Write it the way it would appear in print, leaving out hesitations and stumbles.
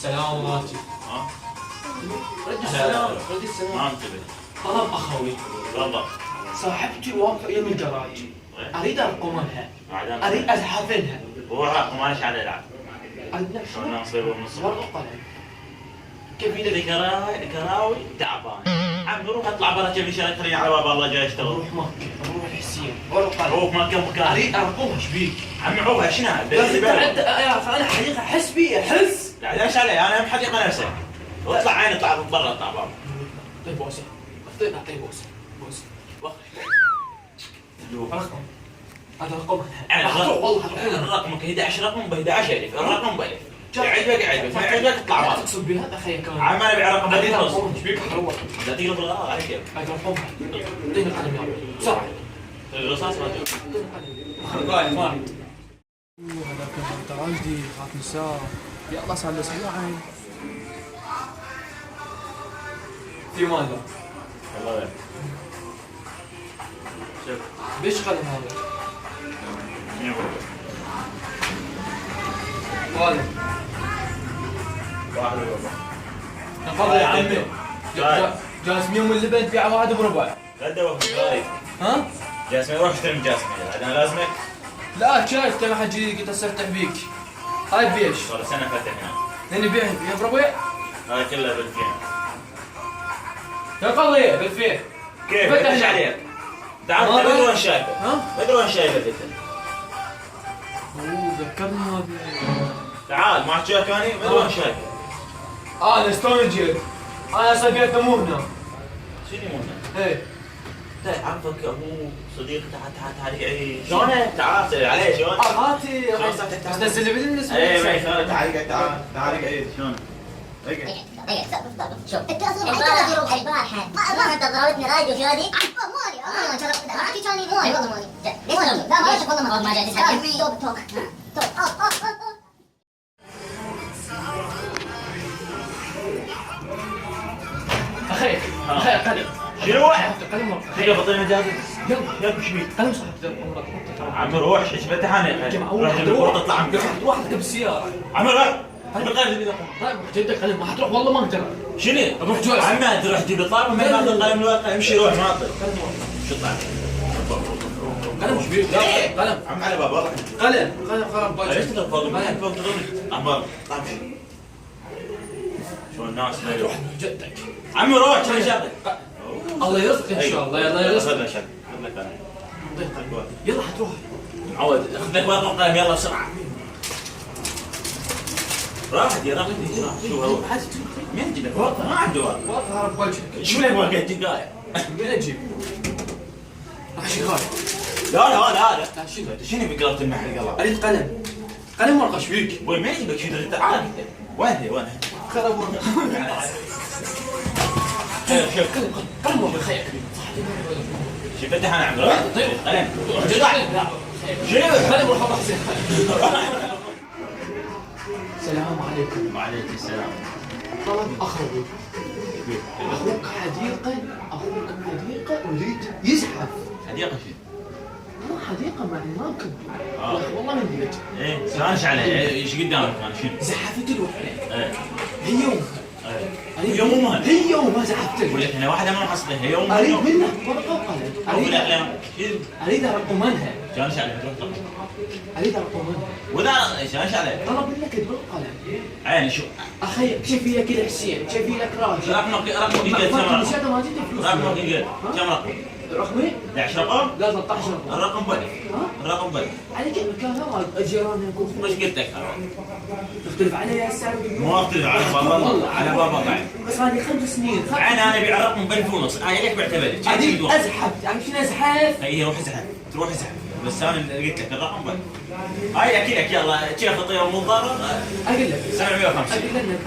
سلاماتي. ها؟ رد السلام، رد السلام. ما انتبه. طلب اخوي. تفضل. صاحبتي واقفه يم الجراج. اريد ارقمها. اريد ازحف لها. هو رقم مالش على يلعب. اريد شلون الناس يبون من الصبح؟ ورقه قلم. كيف يدك؟ كراوي تعبان. عم روح اطلع برا جيب لي شغله خليني على باب الله جاي اشتغل. اروح مكه، اروح الحسين، ورقه قلم. روح مكة مكان. اريد ارقمها. ايش بيك؟ عم عوفها شنو هذا؟ يا اخي انا حقيقه احس بي احس. لا ليش علي؟ انا اهم حقيقه نفسك. واطلع عين اطلع برا اطلع برا. طيب بوسه. اعطيه بوسه. بوسه. رقم. هذا رقمها. والله رقمك 11 رقم ب 11000 الرقم ب 1000. عجبك عجبك ما عجبك اطلع برا. تقصد بهذا اخي كان. عم انا ابيع رقم اريد بالفلوس. ارقمها. ايش بيك حروق؟ لا تقلب الغرار على كيف؟ اريد ارقمها. اعطيني القلم يا رجل بسرعه. الرصاص ما تجيب. اعطيني القلم. هذاك المونتاجدي خاف نساء. يلا صار له اسبوعين. في ماذا؟ والله شوف بيش قلم هذا؟ هذا واحد وربع. تفضل يا عمي. جاسمين واللبن تبيع واحد بربع. لا تدور في الغايب. ها؟ جاسمين روح اشتري من جاسمين انا لازمك. لا شايف ترى حجي قلت استفتح بيك. هاي بيش؟ صار سنه فتحنا. هني بيع بربع؟ هاي كلها بالفين. يا قضية بالفين. كيف؟ فتح فتح عليك. تعال ما ادري وين شايفه. ها؟ ما ادري وين شايفه انت. اوه ذكرني هذا. تعال ما شايفاني ما ادري وين شايفه. انا شلون جيت؟ انا سقيت مو هنا. شنو مو هنا؟ ايه. تعال عمك ابوه صديق تعال تعال عيش. شلونك؟ تعال سأل عليه شلون؟ هاتي شلون صحتك تعال. نزل لي بالنسبة ايه ما يخالف تعال اقعد تعال عيش شلون؟ شوف انت اصلا البارحه ما انت ضربتني رايد وشو هذه؟ مالي ما احكي كان مالي والله مالي لا ما اشوف والله ما جاي تسحب توك توك اخي اخي قلم. شنو واحد؟ قلم دقيقة بطل مجازي. يلا يلا ايش بيك؟ قلم صاحب عمرك. عم روح ايش فتح انا روح جيب الورطة اطلع عم روح بالسيارة. عم روح بالقلم طيب جدك قلم ما حتروح والله ما اقدر. شنو؟ روح جوز. عم تروح تجيب الطابة ما ياخذ القلم الورقة امشي روح ما اطلع شو طلع؟ قلم ايش بيك؟ قلم عم على باب والله قلم خرب ليش وجهك. تضرب فوق ما فوق تضرب عم باب طلع شو الناس ما يروح جدك. عمي روح شنو شغلك؟ الله يرزقك ان شاء الله. يلا يرزقك. خذ لك شغل خذ لك انا يلا حتروح. معود خذ لك ورقة وقلم يلا بسرعة راحتي راحتي شو هو مين يجيب لك ورقة؟ ما عنده ورقة والله خرب وجهك. شو لك ورقة دقايق؟ من اجيب؟ احشي غالي. لا لا لا لا لا شنو؟ شنو بقلبة المحل قلب؟ اريد قلم. قلم ورقه ايش بيك؟ وين ما يجيبك شنو تعال وين هي وين هي؟ خرب ورقه. شوف قلم ورقه خير. شوف فتح انا عم طيب قلم شنو؟ قلم ورقه حسين. السلام عليكم. وعليكم السلام طلب اخوي. اخوك حديقه. اخوك حديقه اريد يزحف. حديقة شنو؟ مو حديقه معني راكب. والله من بيت. ايه سانش عليه ايش قدامك كان شنو؟ زحفت الوحده. ايه هي يوم. هي يومها هي يوم ما زحفت اقول لك انا واحدة ما حصلها هي يوم اريد منك ورقه وقلم. اريد ارقمنها. سانش عليه تروح طلع اريد ارقمنها. ولا سانش عليه طلب منك بالقلم. عيني شو اخي شوفي لك الحسين شوفي لك راجل. رقمك قد كم رقم؟ ما جيت فلوس. رقمك قد كم رقم؟ رقمي؟ 11 رقم؟ لا 13 رقم. الرقم بدل ها؟ الرقم بدل على كيف كان هذا الجيران يكون ايش قلت لك؟ تختلف علي السعر. مو اختلف على باب الله على باب الله بس هذه 5 سنين. عين انا ابيع الرقم ب1000 ونص انا ليش بعتبرك؟ ابي ازحف يعني شنو ازحف؟ هي روح ازحف تروح ازحف بس انا قلت لك الرقم بدل هاي اكيد يلا شيخ الطيور مو ضارر اقول لك 750 اقول لك